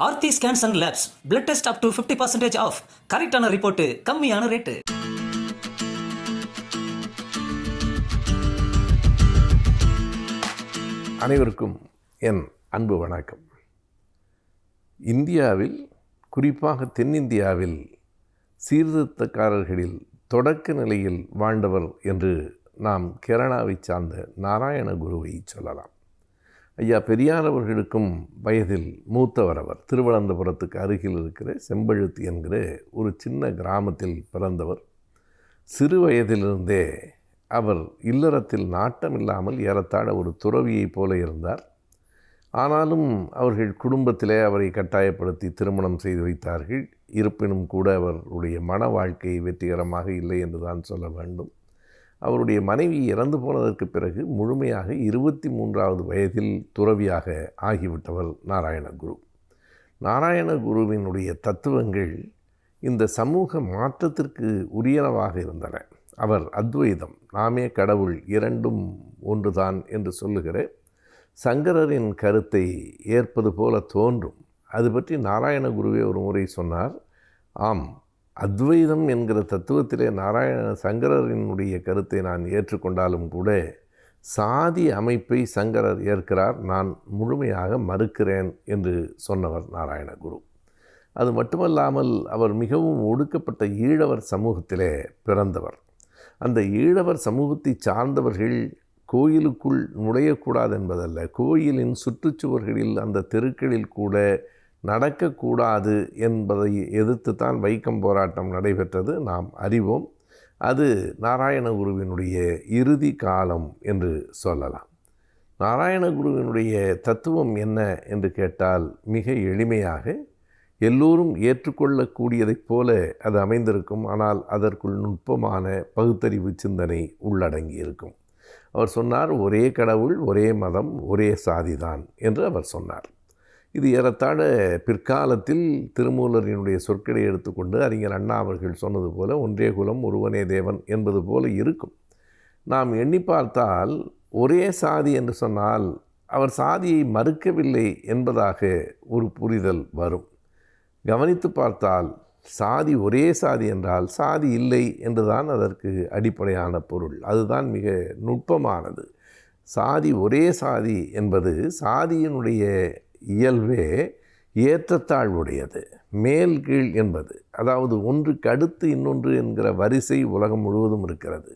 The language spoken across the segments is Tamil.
Aarthi scans and labs blood test up to 50% off. கரெக்டான ரிப்போர்ட், கம்மியான ரேட்டு. அனைவருக்கும் என் அன்பு வணக்கம். இந்தியாவில், குறிப்பாக தென்னிந்தியாவில் சீர்திருத்தக்காரர்களில் தொடக்க நிலையில் வாழ்ந்தவர் என்று நாம் கேரளாவை சார்ந்த நாராயணகுருவை சொல்லலாம். ஐயா பெரியார் அவர்களுக்கும் வயதில் மூத்தவர் அவர். திருவனந்தபுரத்துக்கு அருகில் இருக்கிற செம்பழுத்தி என்கிற ஒரு சின்ன கிராமத்தில் பிறந்தவர். சிறு வயதிலிருந்தே அவர் இல்லறத்தில் நாட்டமில்லாமல் ஏறத்தாழ ஒரு துறவியைப் போல இருந்தார். ஆனாலும் அவர்கள் குடும்பத்திலே அவரை கட்டாயப்படுத்தி திருமணம் செய்து வைத்தார்கள். இருப்பினும் கூட அவருடைய மன வாழ்க்கை வெற்றிகரமாக இல்லை என்று தான் சொல்ல வேண்டும். அவருடைய மனைவி இறந்து போனதற்கு பிறகு முழுமையாக 23வது வயதில் துறவியாக ஆகிவிட்டவர் நாராயணகுரு. நாராயணகுருவினுடைய தத்துவங்கள் இந்த சமூக மாற்றத்திற்கு உரியனவாக இருந்தன. அவர் அத்வைதம், நாமே கடவுள், இரண்டும் ஒன்றுதான் என்று சொல்லுகிற சங்கரரின் கருத்தை ஏற்பது போல தோன்றும். அது பற்றி நாராயணகுருவே ஒரு முறை சொன்னார். ஆம், அத்வைதம் என்கிற தத்துவத்திலே சங்கரரினுடைய கருத்தை நான் ஏற்றுக்கொண்டாலும் கூட சாதி அமைப்பை சங்கரர் ஏற்கிறார், நான் முழுமையாக மறுக்கிறேன் என்று சொன்னவர் நாராயணகுரு. அது மட்டுமல்லாமல் அவர் மிகவும் ஒடுக்கப்பட்ட ஈழவர் சமூகத்திலே பிறந்தவர். அந்த ஈழவர் சமூகத்தை சார்ந்தவர்கள் கோயிலுக்குள் நுழையக்கூடாது என்பதல்ல, கோயிலின் சுற்றுச்சுவர்களில் அந்த தெருக்களில் கூட நடக்கக்கூடாது என்பதை எதிர்த்து தான் வைக்கம் போராட்டம் நடைபெற்றது, நாம் அறிவோம். அது நாராயணகுருவினுடைய இறுதி காலம் என்று சொல்லலாம். நாராயணகுருவினுடைய தத்துவம் என்ன என்று கேட்டால் மிக எளிமையாக எல்லோரும் ஏற்றுக்கொள்ளக்கூடியதைப் போல அது அமைந்திருக்கும். ஆனால் அதற்குள் நுட்பமான பகுத்தறிவு சிந்தனை உள்ளடங்கி இருக்கும். அவர் சொன்னார், ஒரே கடவுள், ஒரே மதம், ஒரே சாதிதான் என்று அவர் சொன்னார். இது ஏறத்தாழ பிற்காலத்தில் திருமூலரினுடைய சொற்களை எடுத்துக்கொண்டு அறிஞர் அண்ணா அவர்கள் சொன்னது போல ஒன்றே குலம் ஒருவனே தேவன் என்பது போல இருக்கும். நாம் எண்ணி பார்த்தால் ஒரே சாதி என்று சொன்னால் அவர் சாதியை மறுக்கவில்லை என்பதாக ஒரு புரிதல் வரும். கவனித்து பார்த்தால் சாதி ஒரே சாதி என்றால் சாதி இல்லை என்றுதான் அதற்கு அடிப்படையான பொருள். அதுதான் மிக நுட்பமானது. சாதி ஒரே சாதி என்பது சாதியினுடைய இயல்பே ஏற்றத்தாழ்வுடையது, மேல் கீழ் என்பது. அதாவது ஒன்றுக்கு அடுத்து இன்னொன்று என்கிற வரிசை உலகம் முழுவதும் இருக்கிறது.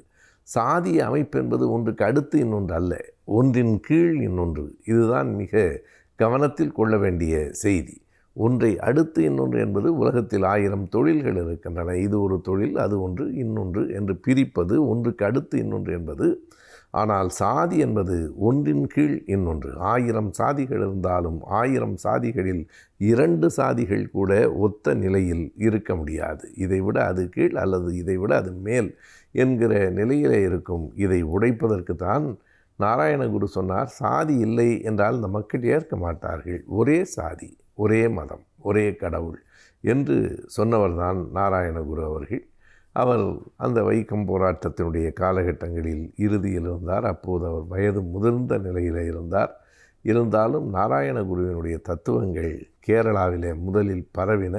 சாதி அமைப்பு என்பது ஒன்றுக்கு அடுத்து இன்னொன்று அல்ல, ஒன்றின் கீழ் இன்னொன்று. இதுதான் மிக கவனத்தில் கொள்ள வேண்டிய செய்தி. ஒன்றை அடுத்து இன்னொன்று என்பது உலகத்தில் 1000 தொழில்கள் இருக்கின்றன. இது ஒரு தொழில், அது ஒன்று, இன்னொன்று என்று பிரிப்பது ஒன்றுக்கு அடுத்து இன்னொன்று என்பது. ஆனால் சாதி என்பது ஒன்றின் கீழ் இன்னொன்று. 1000 சாதிகள் இருந்தாலும் 1000 சாதிகளில் 2 சாதிகள் கூட ஒத்த நிலையில் இருக்க முடியாது. இதைவிட அது கீழ் அல்லது இதைவிட அது மேல் என்கிற நிலையிலே இருக்கும். இதை உடைப்பதற்கு தான் நாராயணகுரு சொன்னார், சாதி இல்லை என்றால் இந்த மக்கள் ஏற்க மாட்டார்கள், ஒரே சாதி, ஒரே மதம், ஒரே கடவுள் என்று சொன்னவர்தான் நாராயணகுரு அவர்கள். அவர் அந்த வைக்கம் போராட்டத்தினுடைய காலகட்டங்களில் இறுதியில் இருந்தார். அப்போது அவர் வயது முதிர்ந்த நிலையில் இருந்தார். இருந்தாலும் நாராயணகுருவினுடைய தத்துவங்கள் கேரளாவிலே முதலில் பரவின.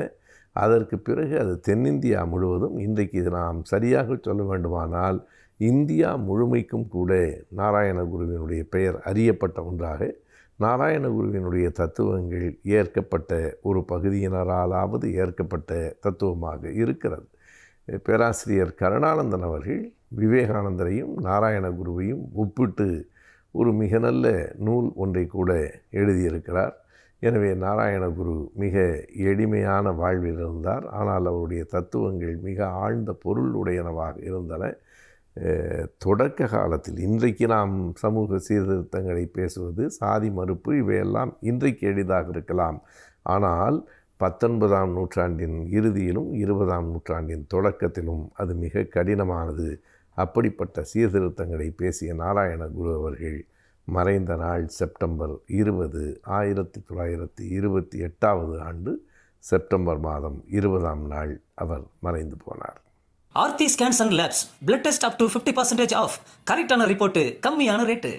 அதற்கு பிறகு அது தென்னிந்தியா முழுவதும், இன்றைக்கு நாம் சரியாக சொல்ல வேண்டுமானால் இந்தியா முழுமைக்கும் கூட நாராயணகுருவினுடைய பெயர் அறியப்பட்ட ஒன்றாக, நாராயணகுருவினுடைய தத்துவங்கள் ஏற்கப்பட்ட ஒரு பகுதியினராலாவது ஏற்கப்பட்ட தத்துவமாக இருக்கிறது. பேராசிரியர் கருணானந்தன் அவர்கள் விவேகானந்தரையும் நாராயணகுருவையும் ஒப்பிட்டு ஒரு மிக நல்ல நூல் ஒன்றை கூட எழுதியிருக்கிறார். எனவே நாராயணகுரு மிக எளிமையான வாழ்வில் இருந்தார். ஆனால் அவருடைய தத்துவங்கள் மிக ஆழ்ந்த பொருள் உடையனவாக இருந்தன. தொடக்க காலத்தில், இன்றைக்கு நாம் சமூக சீர்திருத்தங்களை பேசுவது, சாதி மறுப்பு, இவையெல்லாம் இன்றைக்கு எளிதாக இருக்கலாம். ஆனால் 19ஆம் நூற்றாண்டின் இறுதியிலும் 20ஆம் நூற்றாண்டின் தொடக்கத்திலும் அது மிக கடினமானது. அப்படிப்பட்ட சீர்திருத்தங்களை பேசிய நாராயணகுரு அவர்கள் மறைந்த நாள் செப்டம்பர் 20, 1928வது ஆண்டு செப்டம்பர் மாதம் 20ஆம் நாள் அவர் மறைந்து போனார். Aarthi scans and labs blood test up to 50% off. கரெக்டான ரிப்போர்ட், கம்மியான ரேட்டு.